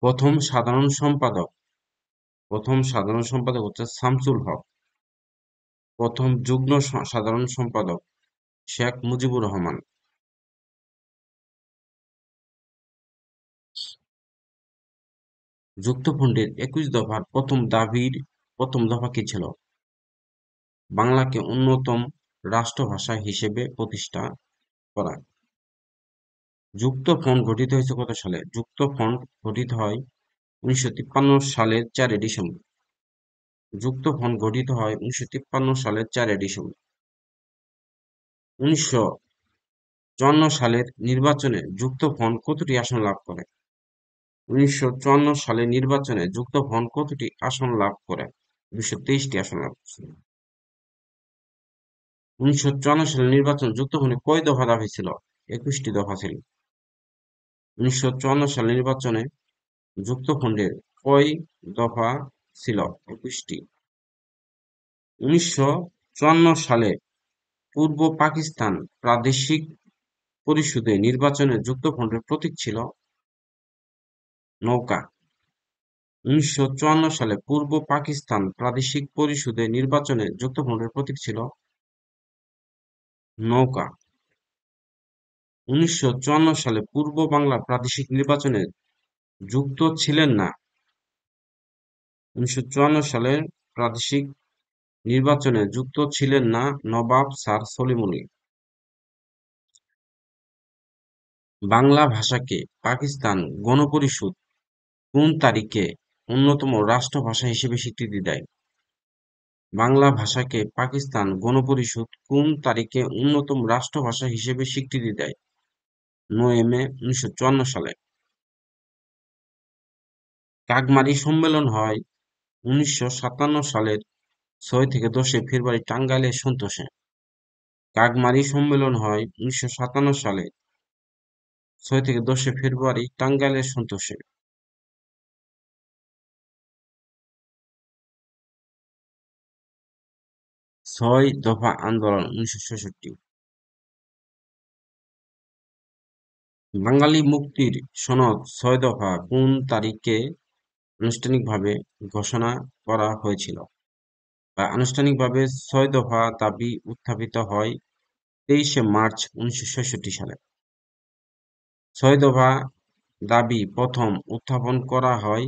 প্রথম সাধারণ সম্পাদক হচ্ছে শামসুল হক। প্রথম যুগ্ম সাধারণ সম্পাদক শেখ মুজিবুর রহমান। যুক্তফ্রন্টের 21 দফার প্রথম দফা কি ছিল? বাংলাকে অন্যতম রাষ্ট্রভাষা হিসেবে প্রতিষ্ঠা করা। যুক্তফ্রন্ট গঠিত হয়েছে কত সালে? যুক্তফ্রন্ট গঠিত হয় 1953 সালের 4 ডিসেম্বর। যুক্তফ্রন্ট গঠিত হয় 1953 সালের 4 ডিসেম্বর। 1954 সালের নির্বাচনে যুক্তফ্রন্ট কতটি আসন লাভ করে? 1954 সালের নির্বাচনে যুক্তফ্রন্ট কতটি আসন লাভ করে? 223টি আসন লাভ করেছিল। 1954 সালের নির্বাচনে যুক্তফ্রন্টে কয় দফা দাবি ছিল? 21টি দফা ছিল। 1954 সালের নির্বাচনে যুক্তফ্রন্টের কয় দফা ছিল? 21টি। 1954 সালে পূর্ব পাকিস্তান প্রাদেশিক পরিষদে নির্বাচনে যুক্তফ্রন্টের প্রতীক ছিল নৌকা। 1954 সালে পূর্ব পাকিস্তান প্রাদেশিক পরিষদে নির্বাচনে যুক্তফ্রন্টের প্রতীক ছিল নৌকা। 1954 সালে পূর্ব বাংলা প্রাদেশিক নির্বাচনে যুক্ত ছিলেন না। 1954 সালের প্রাদেশিক নির্বাচনে যুক্ত ছিলেন না নবাব স্যার সলিমুল্লাহ। বাংলা ভাষাকে পাকিস্তান গণপরিষদ কোন তারিখে অন্যতম রাষ্ট্রভাষা হিসেবে স্বীকৃতি দেয়? বাংলা ভাষাকে পাকিস্তান গণপরিষদ কোন তারিখে অন্যতম রাষ্ট্রভাষা হিসেবে স্বীকৃতি দেয়? 9 মে 1954 সালে। কাকমারি সম্মেলন হয় 1957 সালের 6 থেকে 10 ফেব্রুয়ারি টাঙ্গাইলের সন্তোষে। কাকমারি সম্মেলন হয় 1957 সালে 6 থেকে 10 ফেব্রুয়ারি টাঙ্গাইলের সন্তোষে। 6 দফা আন্দোলন 1966। বাঙালি মুক্তির সনদ 6 দফা কোন তারিখে আনুষ্ঠানিকভাবে ঘোষণা করা হয়েছিল? বা আনুষ্ঠানিকভাবে 6 দফা দাবি উত্থাপিত হয় 23 মার্চ 1966 সালে। 6 দফা দাবি প্রথম উত্থাপন করা হয়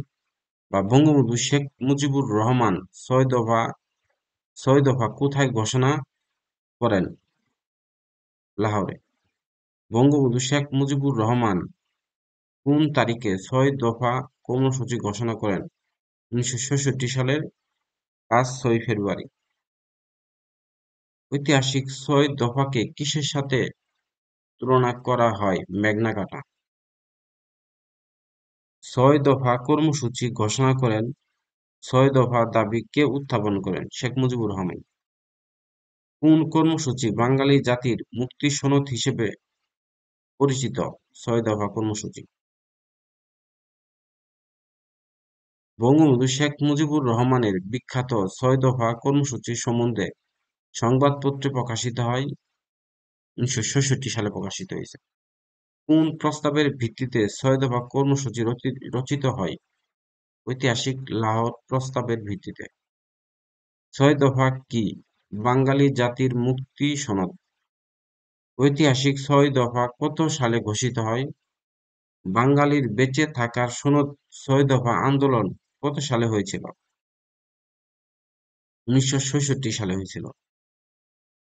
বা বঙ্গবন্ধু শেখ মুজিবুর রহমান 6 দফা কোথায় ঘোষণা করেন? লাহোরে। বঙ্গবন্ধু শেখ মুজিবুর রহমান কোন তারিখে 6 দফা কর্মসূচি ঘোষণা করেন? 1966 সালের 5-6 ফেব্রুয়ারি। ঐতিহাসিক 6 দফাকে কিসের সাথে তুলনা করা হয়? ম্যাগনা কাটা। 6 দফা কর্মসূচি ঘোষণা করেন 6 দফা দাবি কে উত্থাপন করেন? শেখ মুজিবুর রহমান। কোন কর্মসূচি বাঙালি জাতির মুক্তি সনদ হিসেবে পরিচিত? 6 দফা কর্মসূচি। বঙ্গবন্ধু শেখ মুজিবুর রহমানের বিখ্যাত 6 দফা কর্মসূচি সম্বন্ধে সংবাদপত্রে প্রকাশিত হয় 1966 সালে প্রকাশিত হয়েছে। কোন প্রস্তাবের ভিত্তিতে 6 দফা কর্মসূচি রচিত হয়? ঐতিহাসিক লাহোর প্রস্তাবের ভিত্তিতে। 6 দফা কি বাঙালি জাতির মুক্তি সনদ? ঐতিহাসিক 6 দফা কত সালে ঘোষিত হয়? বাঙালির বেঁচে থাকার সনদ 6 দফা আন্দোলন কত সালে হয়েছিল? 1966 সালে হয়েছিল।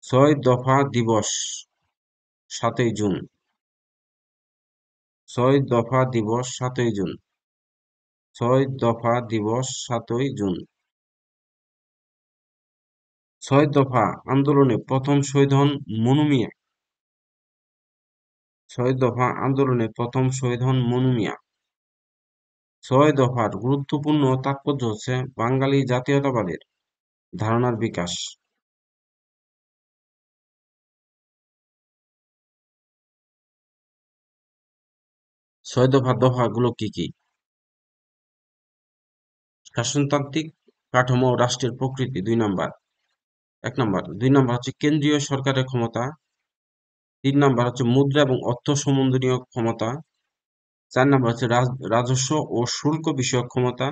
6 দফা দিবস 7ই জুন। 6 দফা দিবস 7ই জুন। 6 দফা দিবস 7ই জুন। 6 দফা আন্দোলনে প্রথম শহীদ হন মনু মিয়া। 6 দফা আন্দোলনে প্রথম শহীদ হন মনু মিয়া। 6 দফার গুরুত্বপূর্ণ তাৎপর্য হচ্ছে বাঙালি জাতীয়তাবাদের ধারণার বিকাশ। 6 দফার দফাগুলো কি কি? শাসনতান্ত্রিক কাঠামো ও রাষ্ট্রের প্রকৃতি 2 নাম্বার। 1 নাম্বার, 2 নাম্বার হচ্ছে কেন্দ্রীয় সরকারের ক্ষমতা। 3 নাম্বার হচ্ছে মুদ্রা এবং অর্থ সম্বন্ধনীয় ক্ষমতা। 4 নাম্বার হচ্ছে রাজস্ব ও শুল্ক বিষয়ক ক্ষমতা।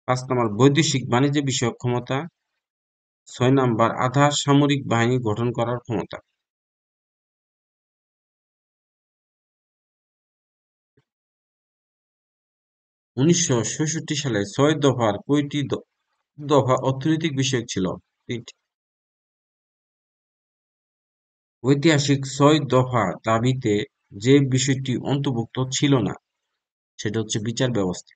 5 নাম্বার বৈদেশিক বাণিজ্য বিষয়ক ক্ষমতা। 6 নাম্বার আধা সামরিক বাহিনী গঠন করার ক্ষমতা। 1966 সালে 6 দফার কয়টি দফা অর্থনৈতিক বিষয়ক ছিল? 3টি। ঐতিহাসিক 6 দফা দাবিতে যে বিষয়টি অন্তর্ভুক্ত ছিল না সেটা হচ্ছে বিচার ব্যবস্থা।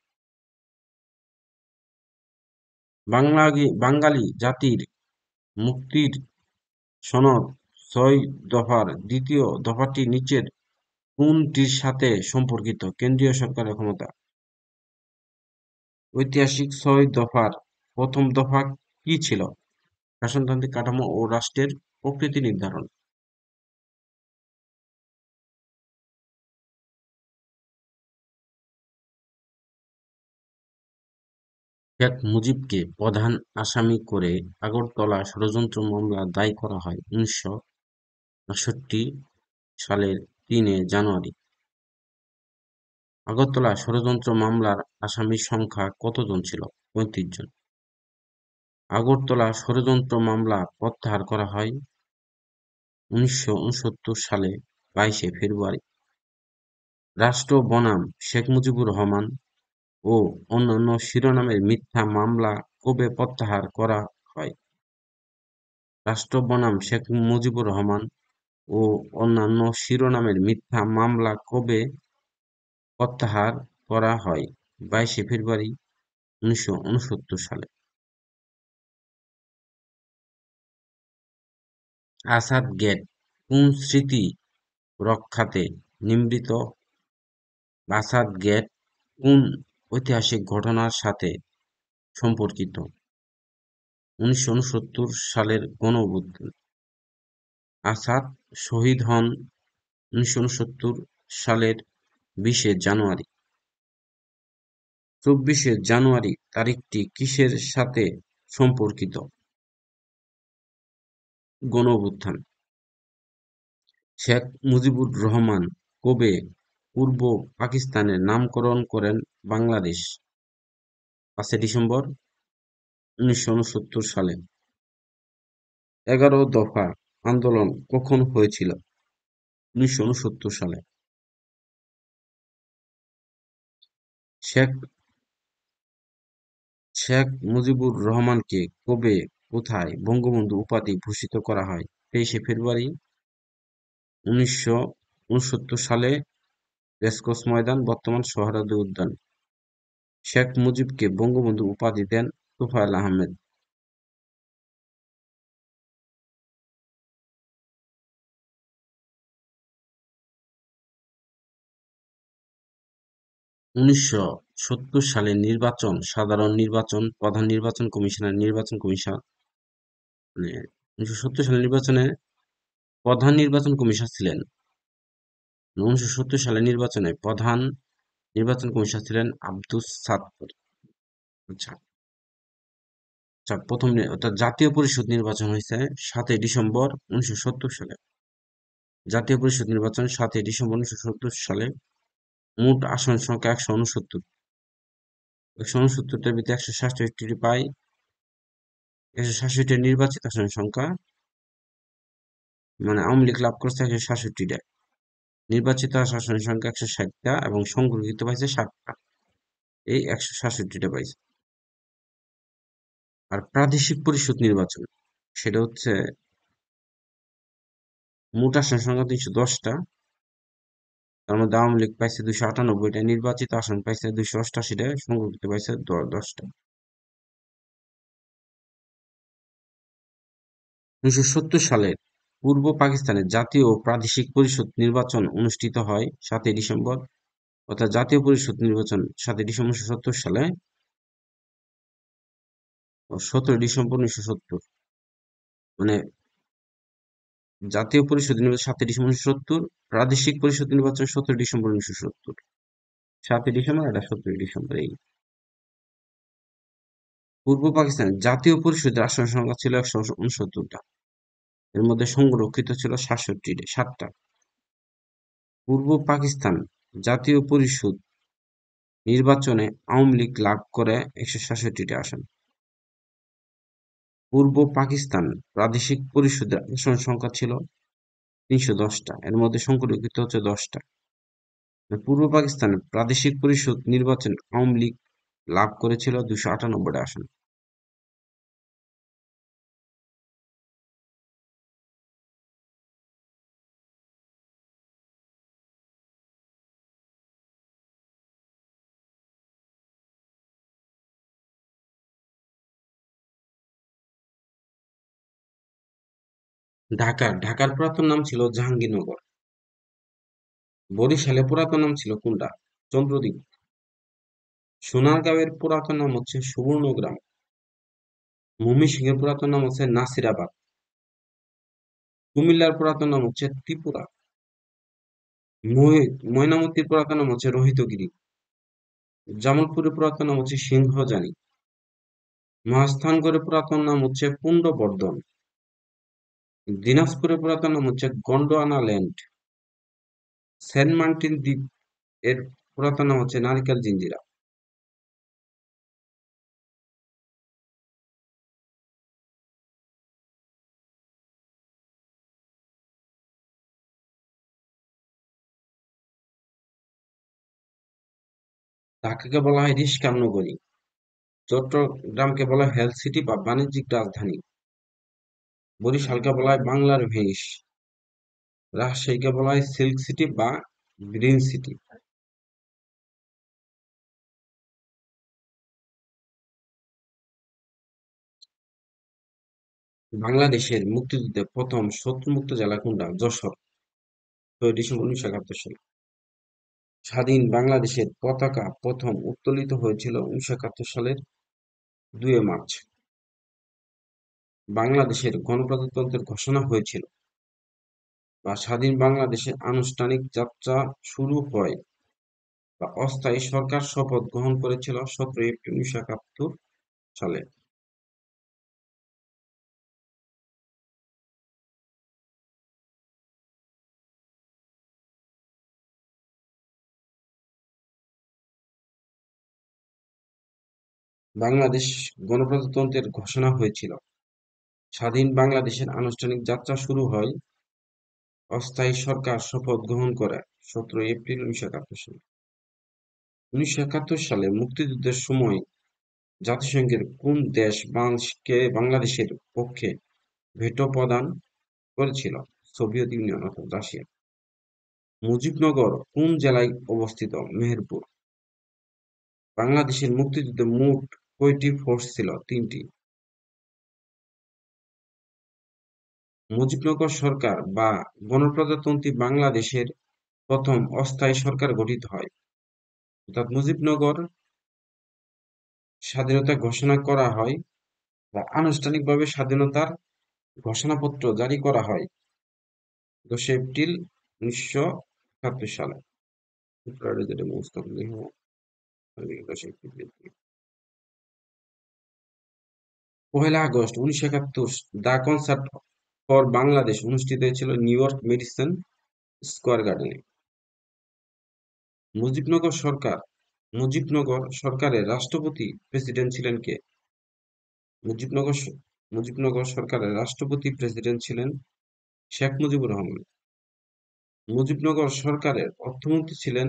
বাঙালি জাতির মুক্তির সনদ 6 দফার দ্বিতীয় দফাটি নিচের কোনটির সাথে সম্পর্কিত? কেন্দ্রীয় সরকারের ক্ষমতা। ঐতিহাসিক 6 দফার প্রথম দফা কি ছিল? শাসনতান্ত্রিক কাঠামো ও রাষ্ট্রের প্রকৃতি নির্ধারণ। শেখ মুজিবকে প্রধান আসামি করে আগরতলা ষড়যন্ত্র মামলা দায় করা হয় 1968 সালের 3 জানুয়ারি। আগরতলা ষড়যন্ত্র মামলার আসামির সংখ্যা কতজন ছিল? 35 জন। আগরতলা ষড়যন্ত্র মামলা প্রত্যাহার করা হয় 1969 সালে 22 ফেব্রুয়ারি। রাষ্ট্র বনাম শেখ মুজিবুর রহমান ও অন্যান্য শিরোনামের মিথ্যা মামলা কবে প্রত্যাহার করা হয়? রাষ্ট্র বনাম শেখ মুজিবুর রহমান ও অন্যান্য শিরোনামের মিথ্যা মামলা কবে প্রত্যাহার করা হয়? 22 ফেব্রুয়ারি 1969 সালে। আসাদ গেট কোন স্মৃতি রক্ষাতে নির্মিত? আসাদ গেট কোন ঐতিহাসিক ঘটনার সাথে সম্পর্কিত? 1969 সালের গণঅভ্যুত্থান। আসাদ শহীদ হন 1969 সালের 20 জানুয়ারি। 24 জানুয়ারি তারিখটি কিসের সাথে সম্পর্কিত? গণঅভ্যুত্থান। শেখ মুজিবুর রহমান কবে পূর্ব পাকিস্তানের নামকরণ করেন বাংলাদেশ? 5 ডিসেম্বর 1969 সালে। 11 দফা আন্দোলন কখন হয়েছিল? 1969 সালে। শেখ শেখ মুজিবুর রহমানকে কবে কোথায় বঙ্গবন্ধু উপাধি ভূষিত করা হয়? 23 ফেব্রুয়ারি 1969 সালে রেসকোর্স ময়দান, বর্তমান সোহরাওয়ার্দী উদ্যান। শেখ মুজিবকে বঙ্গবন্ধু উপাধি দেন তোফায়েল আহমেদ। 1970 সালের নির্বাচন সাধারণ নির্বাচন, প্রধান নির্বাচন কমিশনের নির্বাচন কমিশন মানে 1970 সালের নির্বাচনে প্রধান নির্বাচন কমিশনার ছিলেন। 1970 সালের নির্বাচনে প্রধান নির্বাচন কমিশনার ছিলেন আব্দুস সাত্তার। আচ্ছা, আচ্ছা, অর্থাৎ জাতীয় পরিষদ নির্বাচন হয়েছে 7 ডিসেম্বর 1970 সালে। জাতীয় পরিষদ নির্বাচন 7 ডিসেম্বর 1970 সালে। মোট আসন সংখ্যা 169। 169টার ভিতরে 167টি পাই। 167 নির্বাচিত আসনের সংখ্যা, মানে আওয়ামী লীগ লাভ করছে 167টা। নির্বাচিত আসনের সংখ্যা 160টা এবং সংরক্ষিত পাইছে 7টা। এই 167টা পাইছে। আর প্রাদেশিক পরিষদ নির্বাচন সেটা হচ্ছে মোট আসন সংখ্যা 310টা। তার মধ্যে আওয়ামী লীগ পাইছে 298টা, নির্বাচিত আসন পাইছে 288টা, সংরক্ষিত পাইছে 10টা। 1970 সালে পূর্ব পাকিস্তানে জাতীয় ও প্রাদেশিক পরিষদ নির্বাচন অনুষ্ঠিত হয় 7 ডিসেম্বর, অর্থাৎ জাতীয় পরিষদ নির্বাচন 7 ডিসেম্বর 1970 সালে ও 17 ডিসেম্বর 1970, মানে জাতীয় পরিষদ নির্বাচন 7 ডিসেম্বর 1970, প্রাদেশিক পরিষদ নির্বাচন 17 ডিসেম্বর 1970। 7 ডিসেম্বর এটা 17 ডিসেম্বর এই পূর্ব পাকিস্তানের জাতীয় পরিষদের আসন সংখ্যা ছিল ১৬৯টা, এর মধ্যে সংরক্ষিত ছিল ৭টা। পূর্ব পাকিস্তান জাতীয় পরিষদ নির্বাচনে আওয়ামী লীগ লাভ করে ১৬৭টি আসন। পূর্ব পাকিস্তান প্রাদেশিক পরিষদের আসন সংখ্যা ছিল ৩১০টা, এর মধ্যে সংরক্ষিত হচ্ছে 10টা। পূর্ব পাকিস্তানের প্রাদেশিক পরিষদ নির্বাচনে আওয়ামী লীগ লাভ করেছিল ২৯৮টা আসন। ঢাকার পুরাতন নাম ছিল জাহাঙ্গীরনগর। বরিশালের পুরাতন নাম ছিল কোনটা? চন্দ্রদ্বীপ। সোনারগাঁওয়ের পুরাতন নাম হচ্ছে সুবর্ণগ্রাম। ময়মনসিংহের পুরাতন নাম হচ্ছে নাসিরাবাদ। কুমিল্লার পুরাতন নাম হচ্ছে ত্রিপুরা। ময়নামতির পুরাতন নাম হচ্ছে রোহিতগিরি। জামালপুরের পুরাতন নাম হচ্ছে সিংহজানি। মহাস্থানগড়ের পুরাতন নাম হচ্ছে পুন্ড্রবর্ধন। দিনাজপুরের পুরাতন নাম হচ্ছে গন্ডোয়ানা ল্যান্ড। সেন্ট মার্টিন দ্বীপ এর পুরাতন নাম হচ্ছে নারিকেল জিঞ্জিরা। ঢাকাকে বলা হয় রিস্কাম নগরী। চট্টগ্রামকে বলা হয় হেলথ সিটি বা বাণিজ্যিক রাজধানী। বরিশালকে বলা হয় বাংলার ভেনিস। রাজশাহীকে বলা হয় সিল্ক সিটি বা গ্রিন সিটি। বাংলাদেশের মুক্তিযুদ্ধে প্রথম শত্রুমুক্ত জেলা কোনটা? যশোর, ৬ই ডিসেম্বর ১৯৭১ সালে। স্বাধীন বাংলাদেশের পতাকা প্রথম উত্তোলিত হয়েছিল ১৯৭১ সালের ২ মার্চ। বাংলাদেশের গণপ্রজাতন্ত্রের ঘোষণা হয়েছিল বা স্বাধীন বাংলাদেশের আনুষ্ঠানিক যাত্রা শুরু হয় বা অস্থায়ী সরকার শপথ গ্রহণ করেছিল ১৭ এপ্রিল ১৯৭১ সালে। বাংলাদেশ গণপ্রজাতন্ত্রের ঘোষণা হয়েছিল, স্বাধীন বাংলাদেশের আনুষ্ঠানিক যাত্রা শুরু হয়, অস্থায়ী সরকার শপথ গ্রহণ করে ১৭ এপ্রিল ১৯৭১ সালে। ১৯৭১ সালে মুক্তিযুদ্ধের সময় জাতিসংঘের কোন দেশ বাংলাদেশের পক্ষে ভেটো প্রদান করেছিল? সোভিয়েত ইউনিয়ন অর্থাৎ রাশিয়া। মুজিবনগর কোন জেলায় অবস্থিত? মেহেরপুর। বাংলাদেশের মুক্তিযুদ্ধে মোট কয়টি ফোর্স ছিল? ৩টি। মুজিবনগর সরকার বা গণপ্রজাতন্ত্রী বাংলাদেশের প্রথম অস্থায়ী সরকার গঠিত হয়, অর্থাৎ মুজিবনগর স্বাধীনতা ঘোষণা করা হয় বা আনুষ্ঠানিকভাবে স্বাধীনতার ঘোষণাপত্র জারি করা হয় ১০ এপ্রিল ১৯৭১ সালে। পহেলা August ১৯৭১ the concert for Bangladesh অনুষ্ঠিত হয়েছিল নিউ ইয়র্ক মেডিসন স্কয়ার গার্ডেনে। মুজিবনগর সরকার মুজিবনগর সরকারের রাষ্ট্রপতি প্রেসিডেন্ট ছিলেন কে? মুজিবনগর মুজিবনগর সরকারের রাষ্ট্রপতি প্রেসিডেন্ট ছিলেন শেখ মুজিবুর রহমান। মুজিবনগর সরকারের অর্থমন্ত্রী ছিলেন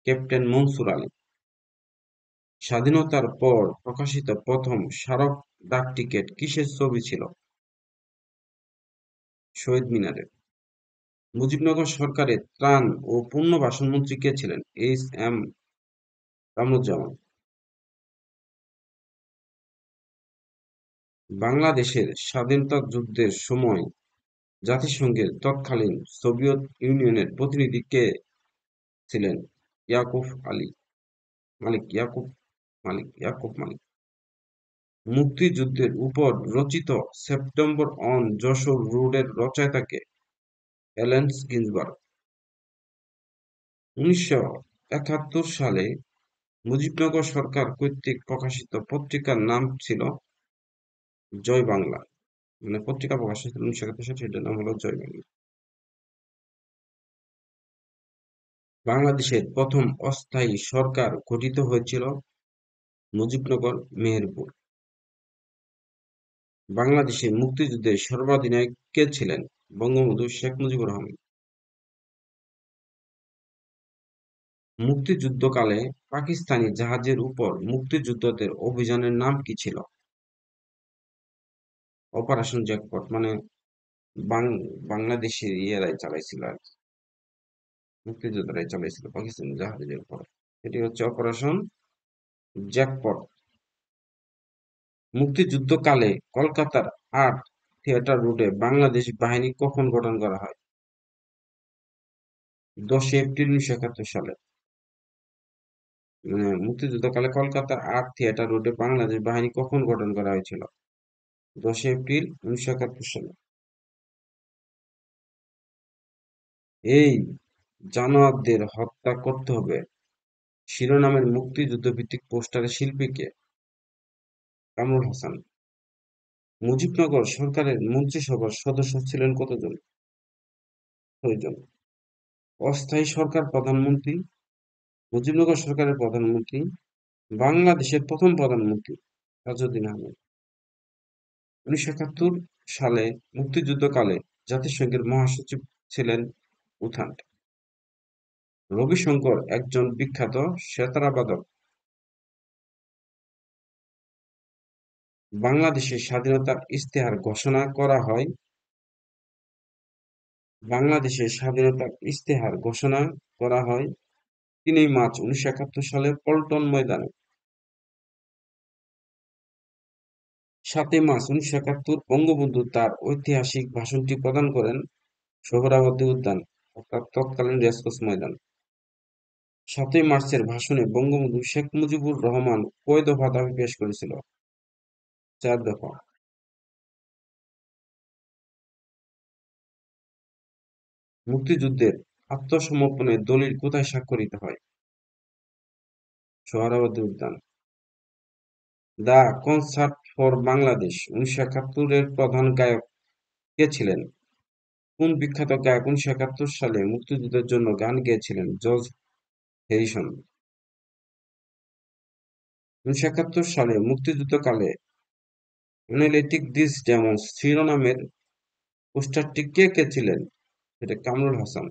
ক্যাপ্টেন মনসুর আলী। স্বাধীনতার পর প্রকাশিত প্রথম স্মারক ডাকটিকিট কিসের ছবি ছিল? শহীদ মিনারের। মুজিবনগর সরকারের ত্রাণ ও পুনর্বাসন মন্ত্রী কে ছিলেন? এইচ.এম. কামরুজ্জামান। বাংলাদেশের স্বাধীনতা যুদ্ধের সময় জাতিসংঘের তৎকালীন সোভিয়েত ইউনিয়নের প্রতিনিধি কে ছিলেন? ইয়াকুব মালিক। মুক্তিযুদ্ধের উপর রচিত সেপ্টেম্বর অন যশোর রোডের রচয়িতা কে? এলেন গিন্সবার্গ। ১৯৭১ সালে মুজিবনগর সরকার কর্তৃক প্রকাশিত পত্রিকার নাম ছিল জয় বাংলা। মানে পত্রিকা প্রকাশিত 1971 সালে, সেটার নাম হলো জয় বাংলা। বাংলাদেশের প্রথম অস্থায়ী সরকার গঠিত হয়েছিল মুজিবনগর মেহেরপুর। বাংলাদেশের মুক্তিযুদ্ধের সর্বাধিনায়ক কে ছিলেন? বঙ্গবন্ধু শেখ মুজিবুর রহমান। মুক্তিযুদ্ধকালে পাকিস্তানি জাহাজের উপর মুক্তিযোদ্ধাদের অভিযানের নাম কি ছিল? Operation jackpot. মানে বাংলাদেশের ইয়েরাই চালাইছিল আর কি, মুক্তিযোদ্ধারাই চালাইছিল পাকিস্তানি জাহাজের উপর। এটি হচ্ছে অপারেশন জ্যাকপট। মুক্তিযুদ্ধকালে কলকাতার আর্ট থিয়েটার রোডে বাংলাদেশ বাহিনী কখন গঠন করা হয়? 10 এপ্রিল 1971 সালে। মানে মুক্তিযুদ্ধকালে কলকাতার আর্ট থিয়েটার রোডে বাংলাদেশ বাহিনী কখন গঠন করা হয়েছিল? 10 এপ্রিল 1971 সালে। এই জানোয়ারদের হত্যা করতে হবে শিরোনামের মুক্তিযুদ্ধ ভিত্তিক পোস্টারের শিল্পী কে? কামরুল হাসান। মুজিবনগর সরকারের মন্ত্রিসভার সদস্য ছিলেন কতজন? 6 জন। অস্থায়ী সরকার প্রধানমন্ত্রী। মুজিবনগর সরকারের প্রধানমন্ত্রী বাংলাদেশের প্রথম প্রধানমন্ত্রী তাজউদ্দিন আহমেদ। 1971 সালে মুক্তিযুদ্ধকালে জাতিসংঘের মহাসচিব ছিলেন উথান। রবিশঙ্কর একজন বিখ্যাত সেতারাবাদক। বাংলাদেশের স্বাধীনতার ইশতেহার ঘোষণা করা হয়। বাংলাদেশের স্বাধীনতার ইশতেহার ঘোষণা করা হয় 3 মার্চ 1971 সালে পল্টন ময়দানে। 7 মার্চ 1971 বঙ্গবন্ধু তার ঐতিহাসিক ভাষণটি প্রদান করেন সোহরাওয়ার্দী উদ্যান, অর্থাৎ তৎকালীন রেসকোর্স ময়দান। 7 মার্চের ভাষণে বঙ্গবন্ধু শেখ মুজিবুর রহমান কয় দফা দাবি পেশ করেছিল? 4 দফা। মুক্তিযুদ্ধের আত্মসমর্পণের দলিল কোথায় স্বাক্ষরিত হয়? সোহরাওয়ার্দী উদ্যান। দ্য কনসার্ট ফর বাংলাদেশ 1971-এর প্রধান গায়ক কে ছিলেন? কোন বিখ্যাত গায়ক 1971 সালে মুক্তিযুদ্ধের জন্য গান গেয়েছিলেন? George Harrison. 1971 সালে মুক্তিযুদ্ধকালে অ্যানালিটিক দিস ডেমন্স শিরোনামের পোস্টারটি কে ছিলেন? সেটা কামরুল হাসান।